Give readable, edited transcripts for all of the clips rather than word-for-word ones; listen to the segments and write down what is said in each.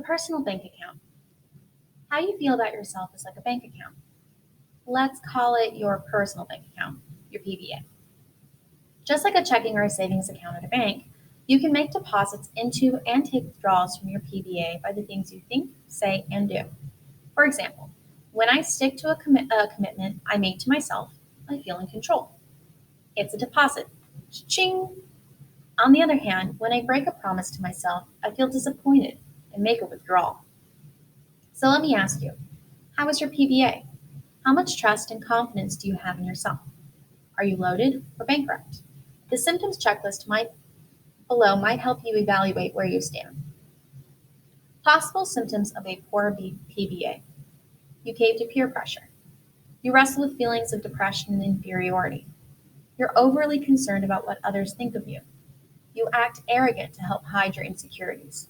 The personal bank account. How you feel about yourself is like a bank account. Let's call it your personal bank account, your PBA. Just like a checking or a savings account at a bank, you can make deposits into and take withdrawals from your PBA by the things you think, say, and do. For example, when I stick to a commitment I make to myself, I feel in control. It's a deposit. Ching! On the other hand, when I break a promise to myself, I feel disappointed and make a withdrawal. So let me ask you, how is your PBA? How much trust and confidence do you have in yourself? Are you loaded or bankrupt? The symptoms checklist below might help you evaluate where you stand. Possible symptoms of a poor PBA. You cave to peer pressure. You wrestle with feelings of depression and inferiority. You're overly concerned about what others think of you. You act arrogant to help hide your insecurities.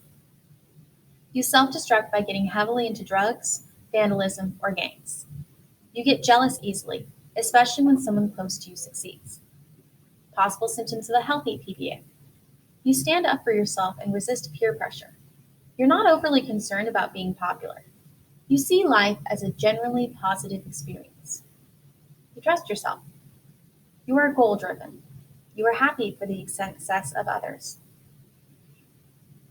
You self-destruct by getting heavily into drugs, vandalism, or gangs. You get jealous easily, especially when someone close to you succeeds. Possible symptoms of a healthy PBA. You stand up for yourself and resist peer pressure. You're not overly concerned about being popular. You see life as a generally positive experience. You trust yourself. You are goal-driven. You are happy for the success of others.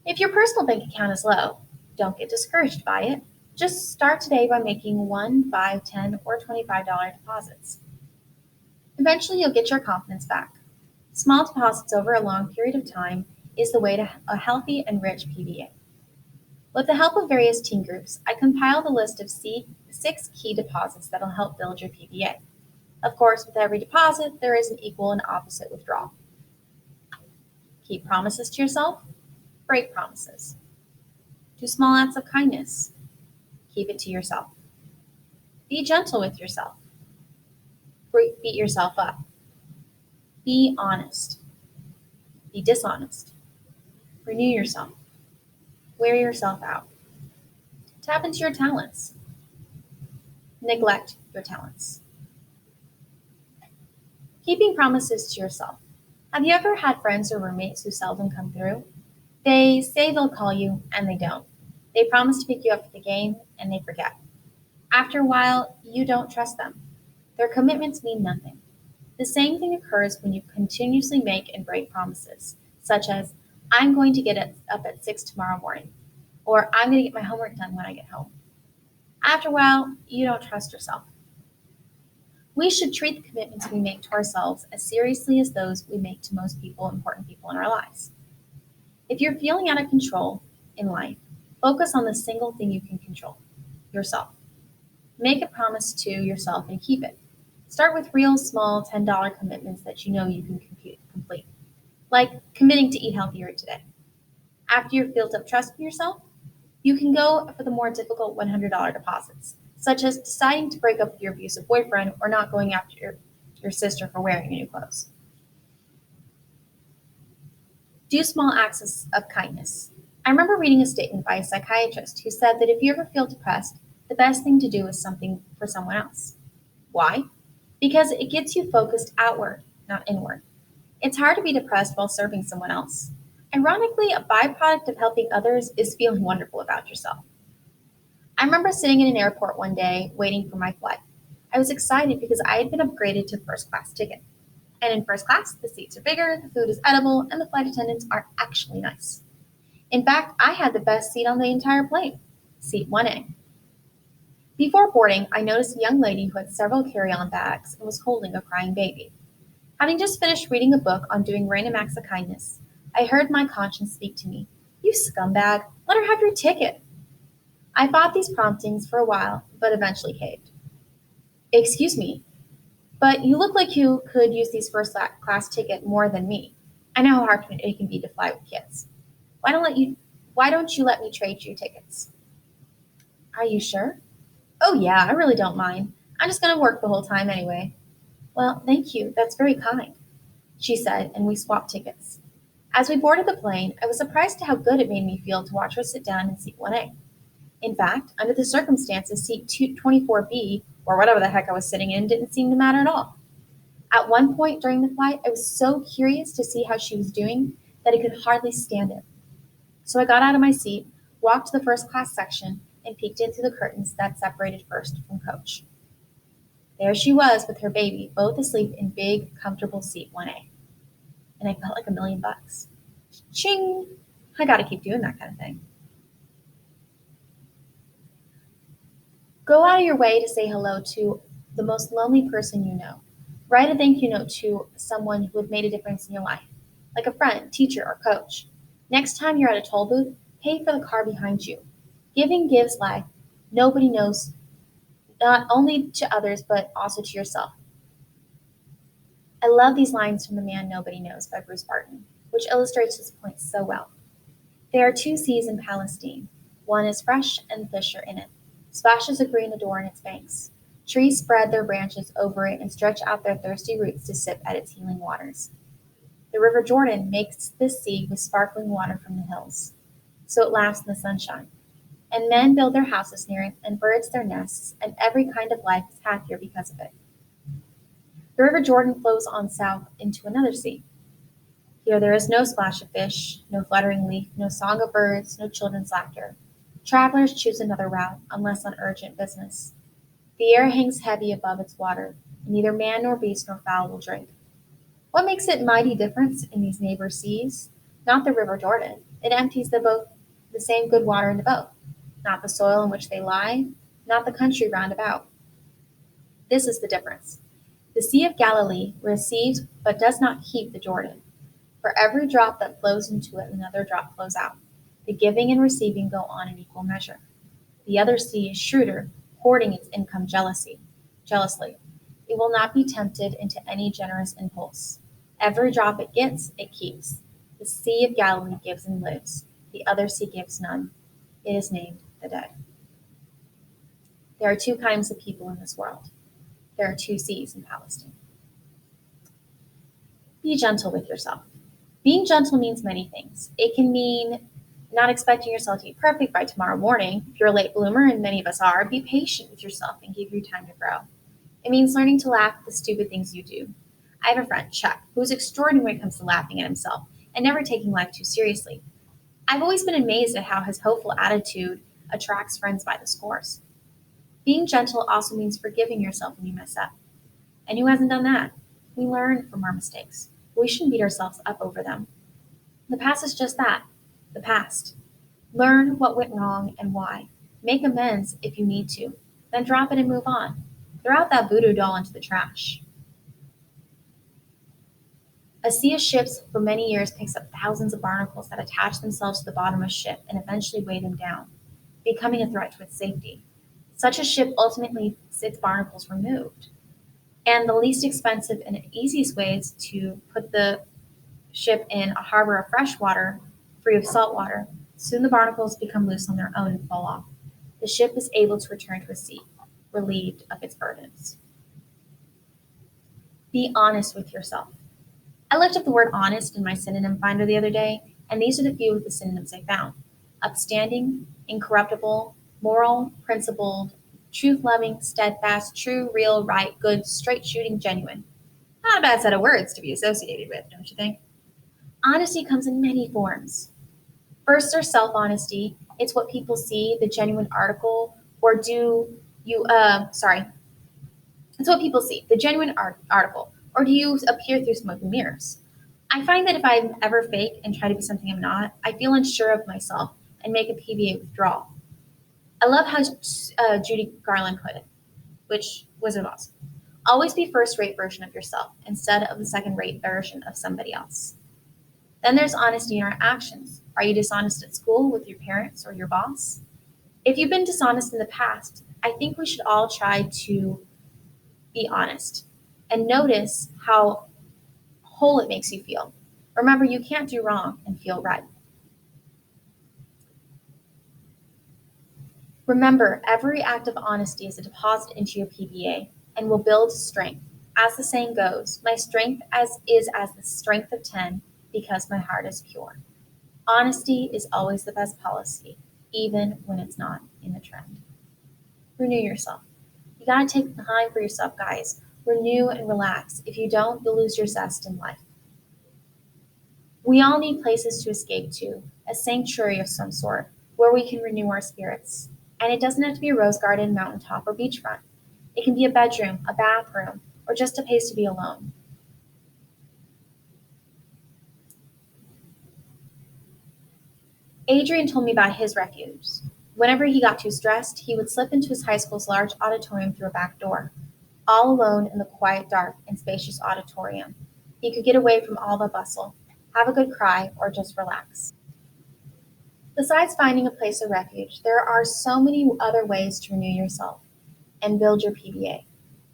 If your personal bank account is low, don't get discouraged by it. Just start today by making $1, $5, $10, or $25 deposits. Eventually, you'll get your confidence back. Small deposits over a long period of time is the way to a healthy and rich PBA. With the help of various teen groups, I compiled a list of 6 key deposits that will help build your PBA. Of course, with every deposit, there is an equal and opposite withdrawal. Keep promises to yourself. Break promises. Do small acts of kindness. Keep it to yourself. Be gentle with yourself. Beat yourself up. Be honest. Be dishonest. Renew yourself. Wear yourself out. Tap into your talents. Neglect your talents. Keeping promises to yourself. Have you ever had friends or roommates who seldom come through? They say they'll call you, and they don't. They promise to pick you up for the game, and they forget. After a while, you don't trust them. Their commitments mean nothing. The same thing occurs when you continuously make and break promises, such as, I'm going to get up at 6 tomorrow morning, or I'm going to get my homework done when I get home. After a while, you don't trust yourself. We should treat the commitments we make to ourselves as seriously as those we make to most important people in our lives. If you're feeling out of control in life, focus on the single thing you can control, yourself. Make a promise to yourself and keep it. Start with real small $10 commitments that you know you can complete, like committing to eat healthier today. After you've built up trust in yourself, you can go for the more difficult $100 deposits, such as deciding to break up with your abusive boyfriend or not going after your sister for wearing new clothes. Do small acts of kindness. I remember reading a statement by a psychiatrist who said that if you ever feel depressed, the best thing to do is something for someone else. Why? Because it gets you focused outward, not inward. It's hard to be depressed while serving someone else. Ironically, a byproduct of helping others is feeling wonderful about yourself. I remember sitting in an airport one day waiting for my flight. I was excited because I had been upgraded to first class ticket. And in first class, the seats are bigger, the food is edible, and the flight attendants are actually nice. In fact, I had the best seat on the entire plane, seat 1A. Before boarding, I noticed a young lady who had several carry-on bags and was holding a crying baby. Having just finished reading a book on doing random acts of kindness, I heard my conscience speak to me. You scumbag, let her have your ticket. I fought these promptings for a while, but eventually caved. Excuse me, but you look like you could use these first class ticket more than me. I know how hard it can be to fly with kids. Why don't you let me trade you tickets? Are you sure? Oh yeah, I really don't mind. I'm just going to work the whole time anyway. Well, thank you. That's very kind, she said, and we swapped tickets. As we boarded the plane, I was surprised at how good it made me feel to watch her sit down in seat 1A. In fact, under the circumstances, seat 24B, or whatever the heck I was sitting in, didn't seem to matter at all. At one point during the flight, I was so curious to see how she was doing that I could hardly stand it. So I got out of my seat, walked to the first class section, and peeked in through the curtains that separated first from coach. There she was with her baby, both asleep in big, comfortable seat 1A. And I felt like $1,000,000. Ching! I gotta keep doing that kind of thing. Go out of your way to say hello to the most lonely person you know. Write a thank you note to someone who had made a difference in your life, like a friend, teacher, or coach. Next time you're at a toll booth, pay for the car behind you. Giving gives life. Nobody knows, not only to others, but also to yourself. I love these lines from The Man Nobody Knows by Bruce Barton, which illustrates this point so well. There are 2 seas in Palestine. One is fresh and fish are in it. Splashes of green adorn its banks. Trees spread their branches over it and stretch out their thirsty roots to sip at its healing waters. The River Jordan makes this sea with sparkling water from the hills, so it laughs in the sunshine. And men build their houses near it, and birds their nests, and every kind of life is happier because of it. The River Jordan flows on south into another sea. Here there is no splash of fish, no fluttering leaf, no song of birds, no children's laughter. Travelers choose another route, unless on urgent business. The air hangs heavy above its water, and neither man nor beast nor fowl will drink. What makes it mighty difference in these neighbor seas? Not the River Jordan. It empties the same good water into both. Not the soil in which they lie, not the country round about. This is the difference. The Sea of Galilee receives but does not keep the Jordan. For every drop that flows into it, another drop flows out. The giving and receiving go on in equal measure. The other sea is shrewder, hoarding its income jealously. It will not be tempted into any generous impulse. Every drop it gets, it keeps. The Sea of Galilee gives and lives. The other sea gives none. It is named the dead. There are 2 kinds of people in this world. There are 2 seas in Palestine. Be gentle with yourself. Being gentle means many things. It can mean not expecting yourself to be perfect by tomorrow morning. If you're a late bloomer, and many of us are, be patient with yourself and give you time to grow. It means learning to laugh at the stupid things you do. I have a friend, Chuck, who's extraordinary when it comes to laughing at himself and never taking life too seriously. I've always been amazed at how his hopeful attitude attracts friends by the scores. Being gentle also means forgiving yourself when you mess up. And who hasn't done that? We learn from our mistakes. We shouldn't beat ourselves up over them. The past is just that, the past. Learn what went wrong and why. Make amends if you need to. Then drop it and move on. Throw out that voodoo doll into the trash. A sea of ships for many years picks up thousands of barnacles that attach themselves to the bottom of a ship and eventually weigh them down, becoming a threat to its safety. Such a ship ultimately gets its barnacles removed. And the least expensive and easiest way is to put the ship in a harbor of fresh water, free of salt water. Soon the barnacles become loose on their own and fall off. The ship is able to return to a sea, relieved of its burdens. Be honest with yourself. I looked up the word honest in my synonym finder the other day, and these are the few of the synonyms I found: upstanding, incorruptible, moral, principled, truth-loving, steadfast, true, real, right, good, straight-shooting, genuine. Not a bad set of words to be associated with, don't you think? Honesty comes in many forms. First, there's self-honesty. It's what people see, the genuine article, or do you, it's what people see, the genuine article, or do you appear through smoke and mirrors? I find that if I'm ever fake and try to be something I'm not, I feel unsure of myself and make a PBA withdrawal. I love how Judy Garland put it, which was awesome. Always be first-rate version of yourself instead of the second-rate version of somebody else. Then there's honesty in our actions. Are you dishonest at school with your parents or your boss? If you've been dishonest in the past, I think we should all try to be honest and notice how whole it makes you feel. Remember, you can't do wrong and feel right. Remember, every act of honesty is a deposit into your PBA and will build strength. As the saying goes, my strength is as the strength of 10 because my heart is pure. Honesty is always the best policy, even when it's not in the trend. Renew yourself. You gotta take time for yourself, guys. Renew and relax. If you don't, you'll lose your zest in life. We all need places to escape to, a sanctuary of some sort, where we can renew our spirits. And it doesn't have to be a rose garden, mountaintop, or beachfront. It can be a bedroom, a bathroom, or just a place to be alone. Adrian told me about his refuge. Whenever he got too stressed, he would slip into his high school's large auditorium through a back door. All alone in the quiet, dark, and spacious auditorium, he could get away from all the bustle, have a good cry, or just relax. Besides finding a place of refuge, there are so many other ways to renew yourself and build your PBA.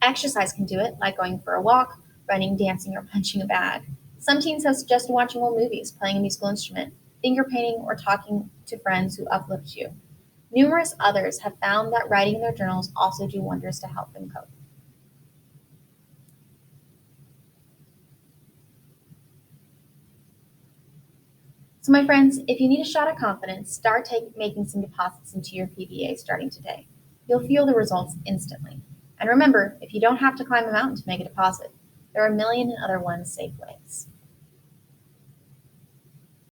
Exercise can do it, like going for a walk, running, dancing, or punching a bag. Some teens have suggested watching old movies, playing a musical instrument, finger painting, or talking to friends who uplift you. Numerous others have found that writing in their journals also do wonders to help them cope. So, my friends, if you need a shot of confidence, start making some deposits into your PBA starting today. You'll feel the results instantly. And remember, if you don't have to climb a mountain to make a deposit, there are a million other safe ways.